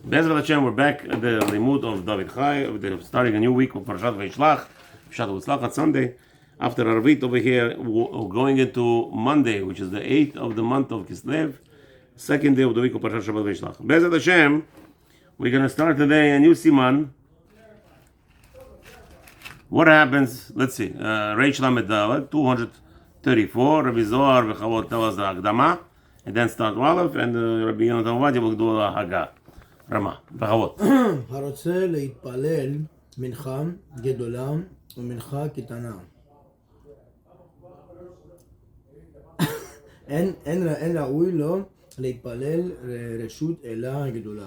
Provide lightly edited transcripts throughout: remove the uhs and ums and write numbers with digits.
Bezrat Hashem, we're back at the Limud of David Chai. We're starting a new week of Parashat Vayishlach, Shabbat Sunday. After Arvit over here, we're going into Monday, which is the 8th of the month of Kislev, second day of the week of Parashat Shabbat Vayishlach. Bezrat Hashem, we're going to start today a new Siman. What happens? Let's see. Reish Lamed Dalet, 234. Rabbi Zohar v'Chavot tell us the Akdama, and then start Aleph, and Rabbi Yonatan Ovadia will do the Haggah. רמה, בחוות. הרוצה להתפלל מנחה גדולה ומנחה קטנה. אין ראוי לו להתפלל רשות אלא גדולה.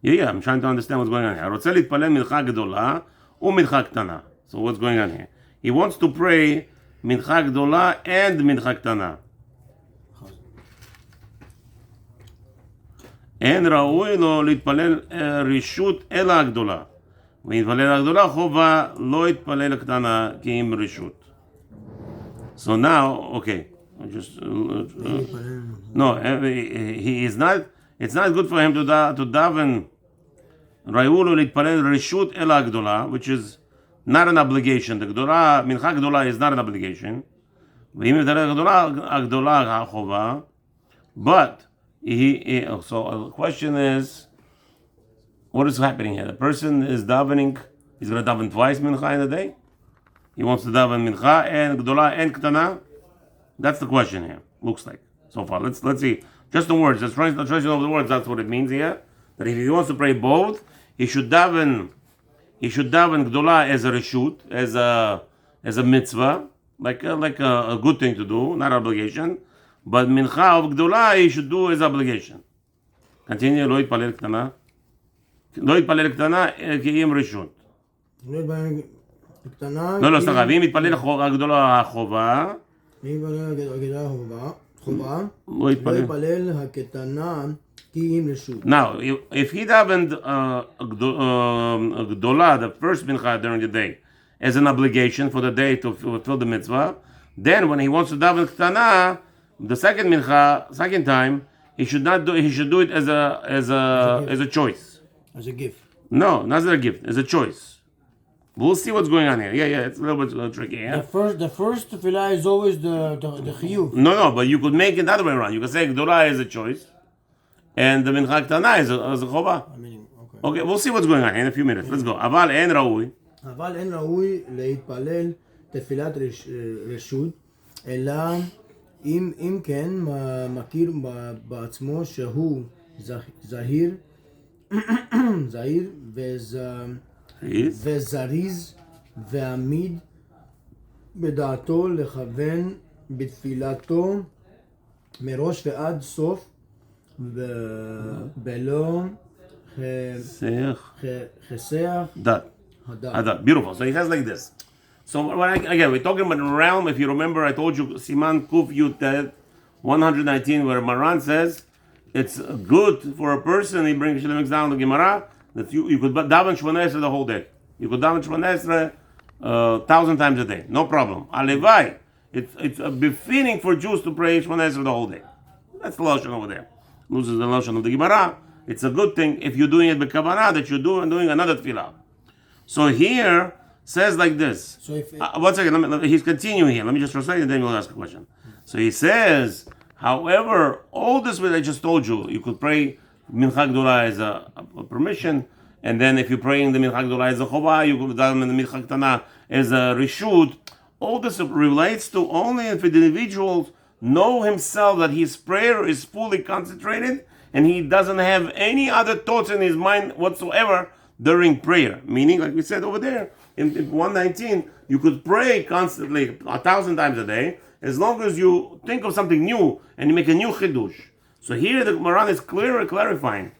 Yeah, I'm trying to understand what's going on here. הרוצה להתפלל מנחה גדולה ומנחה קטנה. So what's going on here? He wants to pray מנחה גדולה and מנחה קטנה. אין ראוי לו להתפלל רשות אלא הגדולה. ולהתפלל הגדולה חובה לא להתפלל הקטנה כי אם רשות. So now, okay. No, he is not, it's not good for him to daven ראוי לו להתפלל רשות אלא הגדולה, which is not an obligation. The גדולה, מנחה גדולה is not an obligation. ואם מתפלל הגדולה החובה, but so the question is, what is happening here? The person is davening, he's going to daven twice mincha in a day? He wants to daven mincha and gdola and ktana? That's the question here, looks like, so far. Let's see, just the words, just translation of the words, that's what it means here. That if he wants to pray both, he should daven gdola as a reshut, as a mitzvah, like a good thing to do, not obligation. But mincha of gdola he should do his obligation. Continue. לא יתפלל קטנה. לא יתפלל קטנה כי אם רשות. לא יתפלל קטנה. לא, סליחה. ואם יתפלל הגדולה החובה. אם יתפלל הגדולה החובה. לא יתפלל הקטנה כי אם רשות. Now, if he davened gdola, the first mincha during the day, as an obligation for the day to fulfill the mitzvah, then when he wants to daven ktana, the second mincha, second time, he should do it as a choice. As a gift. No, not as a gift, as a choice. We'll see what's going on here. Yeah, it's a little bit tricky. Yeah? The first tefillah is always the chiyuv. No, but you could make it the other way around. You could say gdola is a choice, and the mincha ktana is a chova. Okay, we'll see what's going on in a few minutes. Let's go. אבל אין ראוי. אבל אין ראוי להתפלל תפילת רשות, אלא אם כן מכיר בעצמו שהוא זהיר וזריז ועמיד בדעתו לכוון בתפילתו מראש ועד סוף בלא חסך הדת. Beautiful. So he says like this. So again, we're talking about the realm. If you remember, I told you Siman Kuf Yutet 119, where Maran says it's good for a person. He brings down the Gemara that you could daven Shmoneh Esrei the whole day. You could daven Shmoneh Esrei 1,000 times a day, no problem. Alevai, it's a befitting for Jews to pray Shmoneh Esrei the whole day. That's the lashon over there. Loses the lashon of the Gemara. It's a good thing if you're doing it b'kavanah that you're doing another tefillah. So here says like this. So if 1 second, he's continuing here. Let me just translate and then we'll ask a question. So he says, however, all this what I just told you, you could pray Mincha Gdola as a permission, and then if you're praying the Mincha Gdola as a Chova, you could daven the Mincha Ktana as a Rishut. All this relates to only if the individual know himself that his prayer is fully concentrated and he doesn't have any other thoughts in his mind whatsoever during prayer. Meaning, like we said over there, in 119, you could pray constantly 1,000 times a day, as long as you think of something new and you make a new chidush. So here the Maran is clarifying.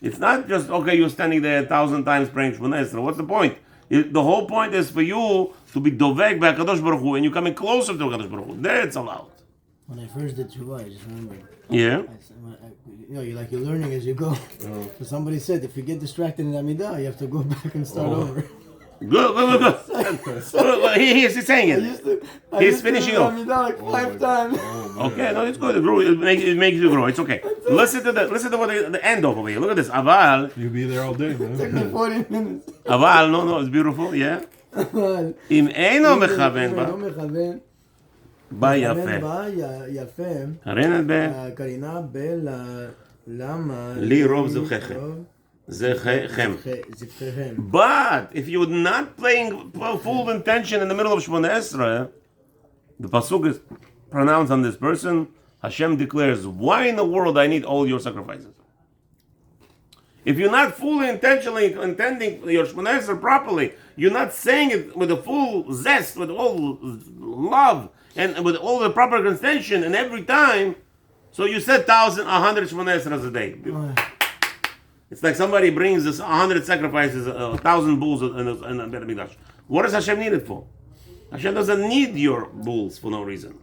It's not just, okay, you're standing there 1,000 times praying Shmoneh Esrei. What's the point? The whole point is for you to be dovek by HaKadosh Baruch Hu, and you're coming closer to HaKadosh Baruch Hu. There it's allowed. When I first did Tshuva, I just remember. Yeah. You're learning as you go. So somebody said, if you get distracted in Amidah, you have to go back and start over. Good. He's saying it. He's finishing off. Amidah like 5 times. Okay, no, it's good. It makes you grow. It's okay. Listen to what the end over here. Look at this. Aval. You'll be there all day, man. Took me 40 minutes. Aval, no, it's beautiful, yeah. אבל אם אינו מכוון בה, לא מכוון. בה יפה. מכוון בה יפה. קרינת ב... קרינה למה... לי רוב זבחיכם. זבחיכם. זבחיכם. But if you're not playing full intention in the middle of Shmona Esrei, the pasuk is pronounced on this person. Hashem declares, "Why in the world I need all your sacrifices?" If you're not fully intentionally intending your Shmona Esrei properly, you're not saying it with a full zest, with all love, and with all the proper intention, and every time. So you said 100 Shmona Esrei a day. It's like somebody brings this 100 sacrifices, 1,000 bulls in the Beit HaMikdash. What does Hashem need it for? Hashem doesn't need your bulls for no reason.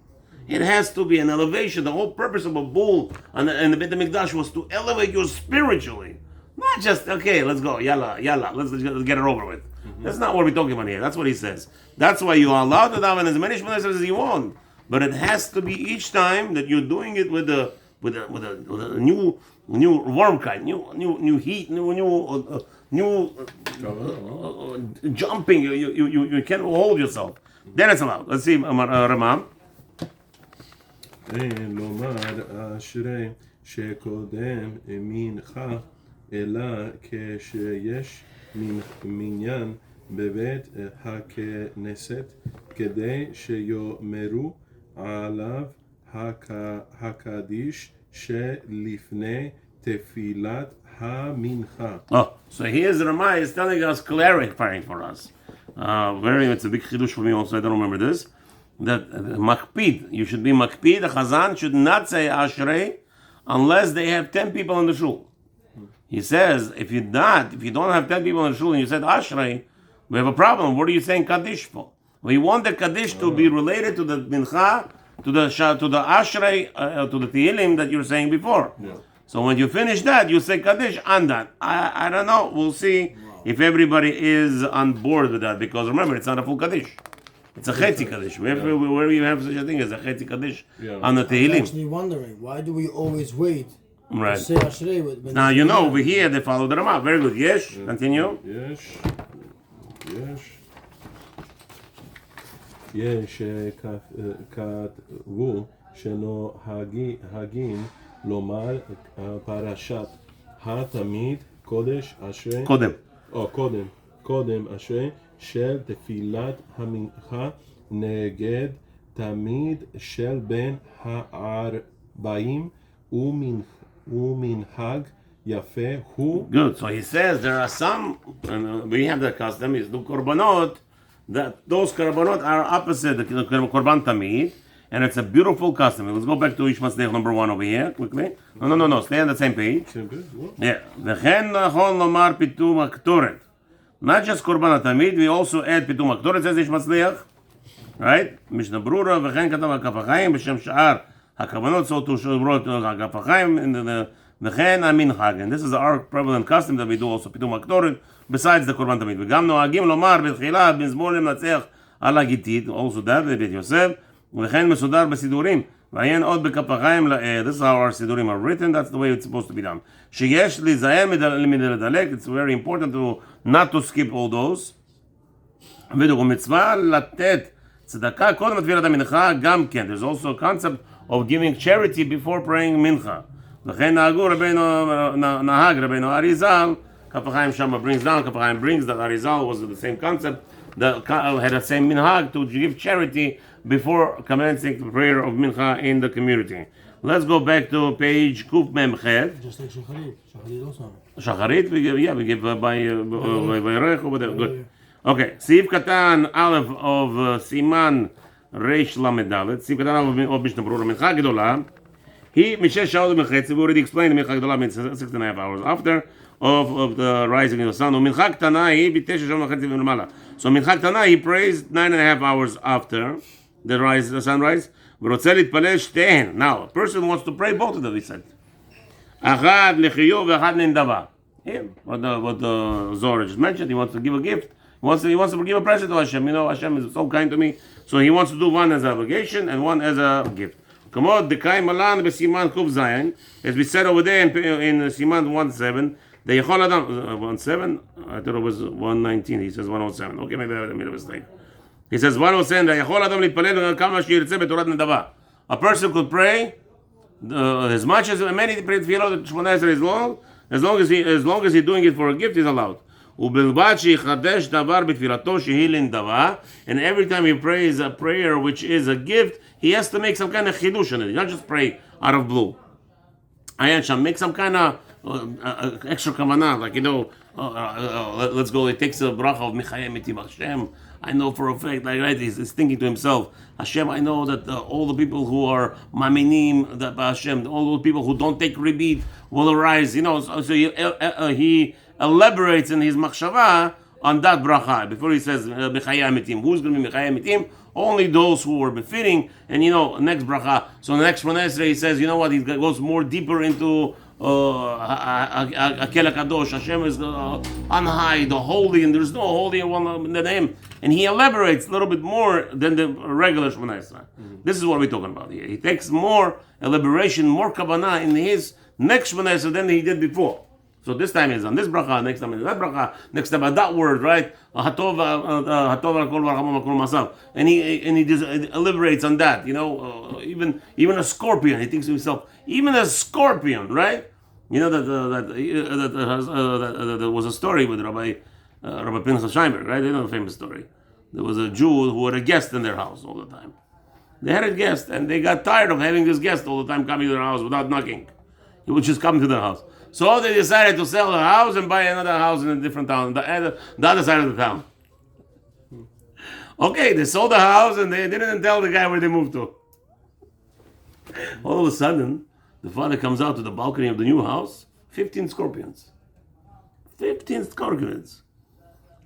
It has to be an elevation. The whole purpose of a bull in the Beit HaMikdash was to elevate you spiritually. Not just, okay, let's go, yalla, let's get it over with. Mm-hmm. That's not what we're talking about here. That's what he says. That's why you are allowed to daven as many Shmona Esrei as you want. But it has to be each time that you're doing it with a new warm kind, new heat, new jumping. You can't hold yourself. Then it's allowed. Let's see, Ramam. לומר אשרי שקודם מנחה אלא כשיש מניין בבית הכנסת כדי שיאמרו עליו הקדיש שלפני תפילת המנחה. Oh, so here's Ramai is telling us, clarifying for us. It's a big chidush for me also, I don't remember this. That makpid, you should be makpid, the chazan should not say ashrei unless they have 10 people in the shul. He says, if you don't have 10 people in the shul and you said ashrei, we have a problem. What are you saying kaddish for? We want the kaddish to be related to the mincha, to the ashrei, to the tehillim that you were saying before. Yeah. So when you finish that, you say kaddish on that. I don't know. We'll see if everybody is on board with that, because remember, it's not a full kaddish. It's a chetzi kaddish. Where we have such a thing as a chetzi kaddish on the tehillim. I'm actually wondering, why do we always wait to say ashrei? Now you know over here they follow the Ramah. Very good. Yes. Continue. יש כתבו שנוהגים לומר פרשת התמיד קודש אשרי קודם אשרי של תפילת המנחה נגד תמיד של בין הערביים ומנהג יפה הוא. Good. So he says there are some, and we have the custom is do korbanot, that those korbanot are opposite the korban tamid, and it's a beautiful custom. Let's go back to Ish Matzliach number 1 over here quickly. No. Stay on the same page. Yeah. וכן נכון לומר פיתום הקטורת. Not just korban tamid, we also add פיתום הקטורת. says Ish Matzliach, right? משנה ברורה וכן כתב הכף החיים בשם שאר הכוונות סוטו שברות הכף החיים וכן המנהג. And this is our prevalent custom that we do also פיתום הקטורת besides the korban tamid. וגם נוהגים לומר בתחילה במזמור למנצח על הגיתית, also that בבית יוסף, וכן מסודר בסידורים, ועיין עוד בכף החיים לעד. This is how our סידורים are written, that's the way it's supposed to be done. שיש להיזהר מלדלק, it's very important not to skip all those. ומצווה לתת צדקה קודם לתפילת המנחה גם כן. There's also a concept of giving charity before praying mincha. וכן נהג רבנו אריזל, כף החיים שמה brings down, כף החיים brings that Arizal was the same concept, that had the same minhag to give charity before commencing the prayer of mincha in the community. Let's go back to page Kuf Mem Chet. Just like Shacharit. Shacharit also. Shacharit, we give by Vayrech over there. Good. Okay, Siv Katan Aleph of Siman Reish Lamed Dalet. Siv Katan Aleph of Mishnah Berurah Mincha Gedolah. He Mishesh Shaul Mechetz. We already explained Mincha Gedolah means 6.5 hours after of the rising of the sun. Mincha Ketana he b'tesha shom v'chetzi v'lemala. So Mincha Ketana he prays 9.5 hours after the sunrise. ורוצה להתפלל שתיהן. Now, a person wants to pray both of them, he said. אחד לחיוב ואחד לנדבה. What the Zohar just mentioned, he wants to give a gift. He wants to give a present to Hashem. You know, Hashem is so kind to me. So he wants to do one as an obligation and one as a gift. Kamod Dekai Malan Besiman Kuf Zayin, as we said over there in Siman 1:7, the Yechol Adam 1:7. I thought it was 1:19. He says 1:07. Okay, maybe I made a mistake. He says 1:07. The Yechol Adam Litpalel Kama Shirtze Betorat Nedava. A person could pray as much as many tefillot Shmoneh Esrei as long as he's doing it for a gift, he's allowed. ובלבד שיחדש דבר בתפילתו שהיא לנדבה, and every time he prays a prayer which is a gift, he has to make some kind of chidush in it. Not just pray out of blue. I shall make some kind of extra kavanah, like let's go. He takes a bracha of Michayim Mitim Hashem. I know for a fact, like right, he's thinking to himself, Hashem, I know that all the people who are maminim, that Hashem, all those people who don't take ribit will arise. So he elaborates in his machshava on that bracha before he says Michayim Mitim. Who's going to be Michayim Mitim? Only those who are befitting. And next bracha. So the next Shmoneh Esrei he says, you know what? He goes more deeper into Akel HaKadosh. Hashem is on high, the holy, and there's no holy one than him. And he elaborates a little bit more than the regular Shmoneh Esrei. This is what we're talking about here. He takes more elaboration, more kavanah in his next Shmoneh Esrei than he did before. So this time is on this bracha, next time is that bracha, next time on that word, right? And he just elaborates on that. Even a scorpion, he thinks to himself, even a scorpion, right? That there was a story with Rabbi Pinchas Scheinberg, right? The famous story. There was a Jew who had a guest in their house all the time. They had a guest, and they got tired of having this guest all the time coming to their house without knocking. He would just come to their house. So they decided to sell the house and buy another house in a different town, the other side of the town. Okay, they sold the house and they didn't tell the guy where they moved to. All of a sudden, the father comes out to the balcony of the new house, 15 scorpions. 15 scorpions.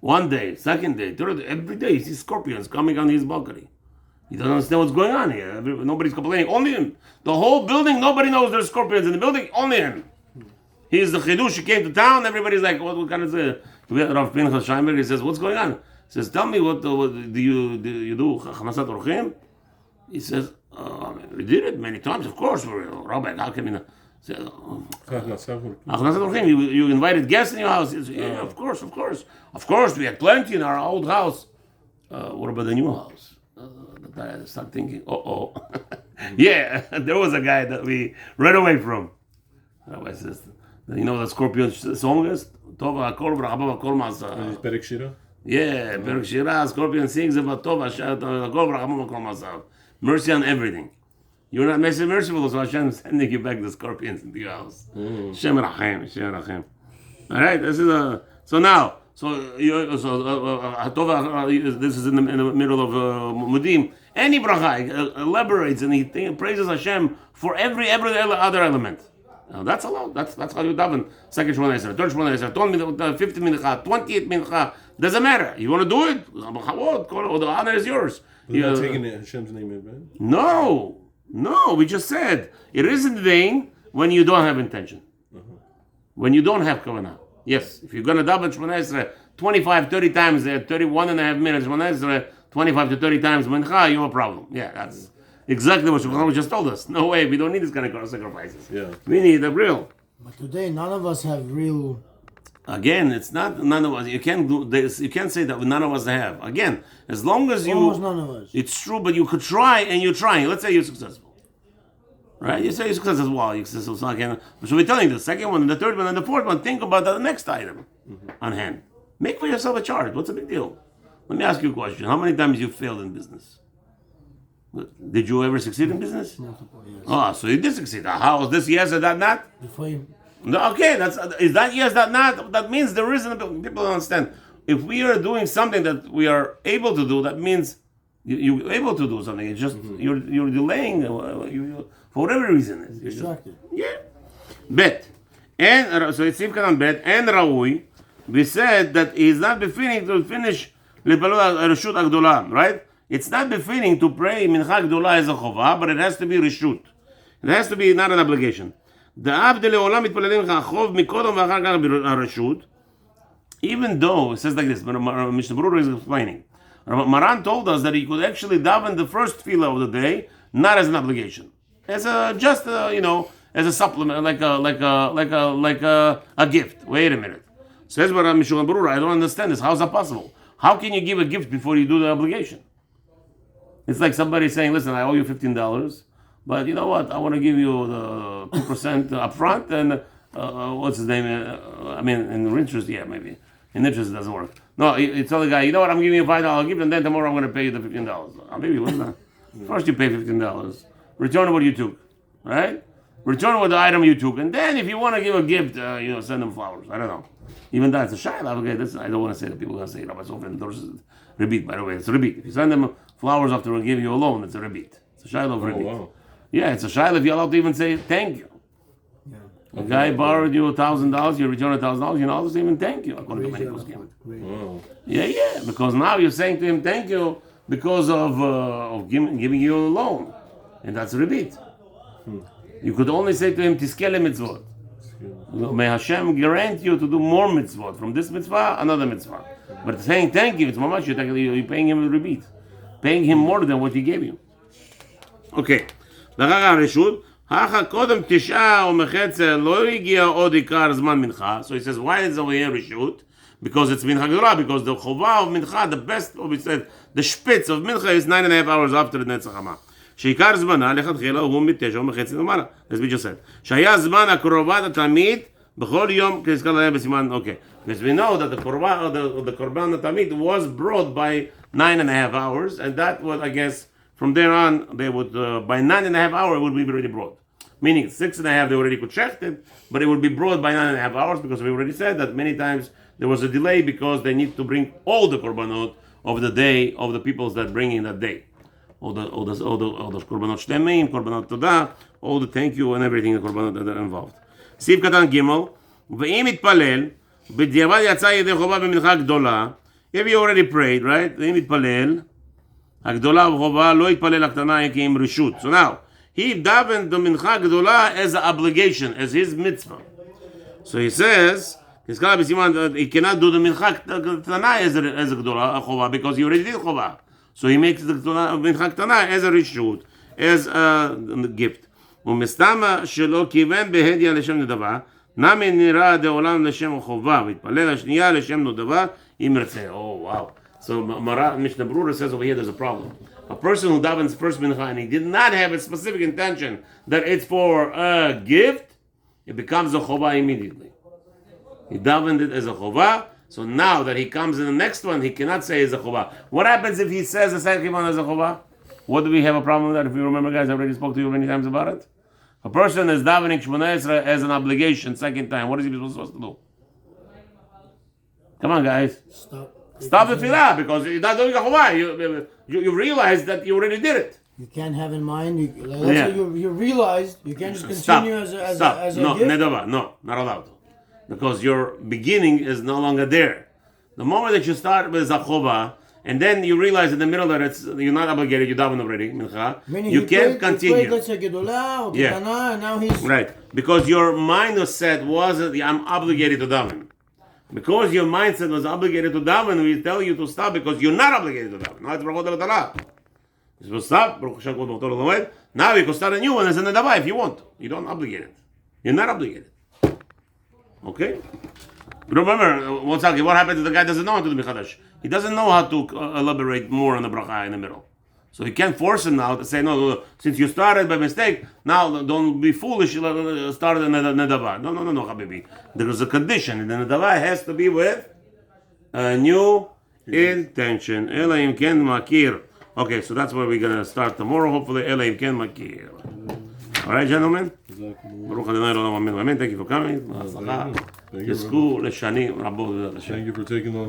One day, second day, third day, every day he sees scorpions coming on his balcony. He doesn't understand what's going on here. Nobody's complaining, only him. The whole building, nobody knows there's scorpions in the building, only him. He's the chidush. He came to town. Everybody's like, "What kind of?" Rav Pinchas Scheinberg. He says, "What's going on?" He says, "Tell me what do you do? Chanasat orchim?" He says, "We did it many times. Of course, Rabbi. How can we not?" Chanasat orchim. You invited guests in your house. He says, "Yeah, of course. We had plenty in our old house. What about the new house?" I start thinking, yeah, there was a guy that we ran away from. Rabbi says, the scorpion song is? Tova Akol Brachaba Akol Masav. Perek Shira? Yeah, Perek Shira, scorpion sings about Tova Akol Brachaba Akol Masav. Mercy on everything. You're not merciful, so Hashem is sending you back the scorpions into your house. Shem Rachem. All right, this is so now. This is in the middle of Mudim. Any bracha elaborates and he praises Hashem for every other element. Now that's allowed. That's how you daven. Second Shmoneh Esrei, third Shmoneh Esrei, 50th mincha, 20th mincha. Doesn't matter. You want to do it? The honor is yours. You're not taking Hashem's name in vain? No. We just said it isn't vain when you don't have intention. When you don't have kavanah. Yes, if you're going to daven Shmoneh Esrei 25, 30 times, 31 and a half minutes Shmoneh Esrei, 25 to 30 times mincha, you have a problem. Yeah, that's exactly what Shulchan Aruch just told us. No way, we don't need this kind of sacrifices. Yeah. We need the real. But today, none of us have real. Again, it's not none of us. You can't do this. You can't say that none of us have. Again, as long as you. Almost none of us. It's true, but you could try, and you're trying. Let's say you're successful. Right? You say you're successful. Well, you're successful. So again, so we're telling you the second one, and the third one, and the fourth one. Think about the next item on hand. Make for yourself a chart. What's the big deal? Let me ask you a question. How many times you failed in business? Did you ever succeed in business? Multiple, yes. So you did succeed. How is this yes or that not? Before you... No, okay, is that yes, that not? That means there isn't. People don't understand. If we are doing something that we are able to do, that means you're able to do something. It's just you're delaying for whatever reason. You're distracted. Yeah. Bet. And so it's Simkan Bet and Raui. We said that he's not befitting to finish Reshut Agdola, right? It's not befitting to pray Mincha Gdola as a chova, but it has to be Reshut. It has to be not an obligation. Even though it says like this, Mishnah Berurah is explaining. Maran told us that he could actually daven the first tefillah of the day, not as an obligation. as a just as a supplement, like a gift. Wait a minute. Says Baram Mishulchan Berurah, I don't understand this. How is that possible? How can you give a gift before you do the obligation? It's like somebody saying, listen, I owe you $15, but you know what? I want to give you the 2% up front, and what's his name? In interest, yeah, maybe. In interest, it doesn't work. No, you tell the guy, you know what? I'm giving you a $5 gift, and then tomorrow I'm going to pay you the $15. Maybe listen to that. First you pay $15. Return what you took, right? Return what the item you took, and then if you want to give a gift, send them flowers. I don't know. Even that's a shayla. Okay, I don't want to say that people are going to say Rabbi Sofer endorses rebit. By the way, it's a rebit. If you send them flowers after they give you a loan, it's a rebit. It's a shayla of rebit. Wow. Yeah, it's a shayla if you're allowed to even say thank you. Yeah. A guy borrowed you $1,000, you return $1,000, you're not allowed to even thank you according to many poskim. Wow. Yeah, because now you're saying to him thank you because of giving you a loan, and that's a rebit. You could only say to him tiskele mitzvot. May Hashem grant you to do more mitzvot. From this mitzvah, another mitzvah. But saying thank you, it's mamash, you're paying him a rebit. Paying him more than what he gave you. Okay. So he says, why is over here reshut? Because it's Mincha Gedolah, because the chovah of Mincha, the best, we said, the spitz of Mincha is 9.5 hours after the Netzach Hama. שעיקר זמנה לכתחילה הוא מ9 וחצי למעלה. As we just said. שהיה זמן הקרובת התמיד בכל יום כנזכר להם בסימן, okay. Because we know that the Korban Tamid was brought by 9.5 hours, and that was, I guess, from there on, they would, by 9.5 hours, it would be already brought. Meaning 6.5, they already could check it, but it would be brought by 9.5 hours, because we already said that many times there was a delay because they need to bring all the Korbanot of the day, of the peoples that bring in that day. All the Korbanot Shtemim, Korbanot Todah, all the thank you and everything, the Korbanot that are involved. סעיף קטן ג' ואם יתפלל, בדיעבד יצא ידי חובה במנחה גדולה, if you already prayed, right? ואם יתפלל, הגדולה וחובה לא יתפלל הקטנה כי עם רשות. So now, he davened the mincha gdola as an obligation, as his mitzvah. So he says, he cannot do the mincha ktana as a gdola, a chova, because he already did chova. So he makes the mincha ktana as a rishut, as a gift. ומסתמה שלא כיוון בהדיה לשם נדבה, נמי נראה דעולם לשם חובה, והתפלל השנייה לשם נדבה, אם ירצה. Oh wow. So Mishnah Berurah says over here there's a problem. A person who davens first mincha and he did not have a specific intention that it's for a gift, it becomes a chova immediately. He davened it as a chova, so now that he comes in the next one, he cannot say it's a chova. What happens if he says the second one as a chova? What do we have a problem with that? If you remember, guys, I already spoke to you many times about it. A person is davening Shmoneh Esrei as an obligation second time. What is he supposed to do? Come on, guys. Stop the tefillah, because you're not doing a chova. You realize that you already did it. You can't have in mind. You realized you can't just continue as a no, gift. Nedava, no, not allowed. Because your beginning is no longer there. The moment that you start with a chova, and then you realize in the middle that you're not obligated, you daven already, mincha. You can't continue. Yeah. And now he's right, because your mindset was I'm obligated to daven. Because your mindset was obligated to daven, we tell you to stop because you're not obligated to daven. Now it's brachot al-Talah. You're supposed to stop. Now you can start a new one as a nedava if you want. You don't obligate it. You're not obligated. Okay? Remember, what happens if the guy doesn't know how to do Mechadash? He doesn't know how to elaborate more on the bracha in the middle. So he can't force him now to say, no, since you started by mistake, now don't be foolish, start a nedava. No, habibi. There is a condition, and the nedava has to be with a new intention. Elaim ken makir. Okay, so that's where we're going to start tomorrow, hopefully. Elaim ken makir. All right, gentlemen? Baruch Adonai Olam Amen. Thank you for coming. Thank you for taking on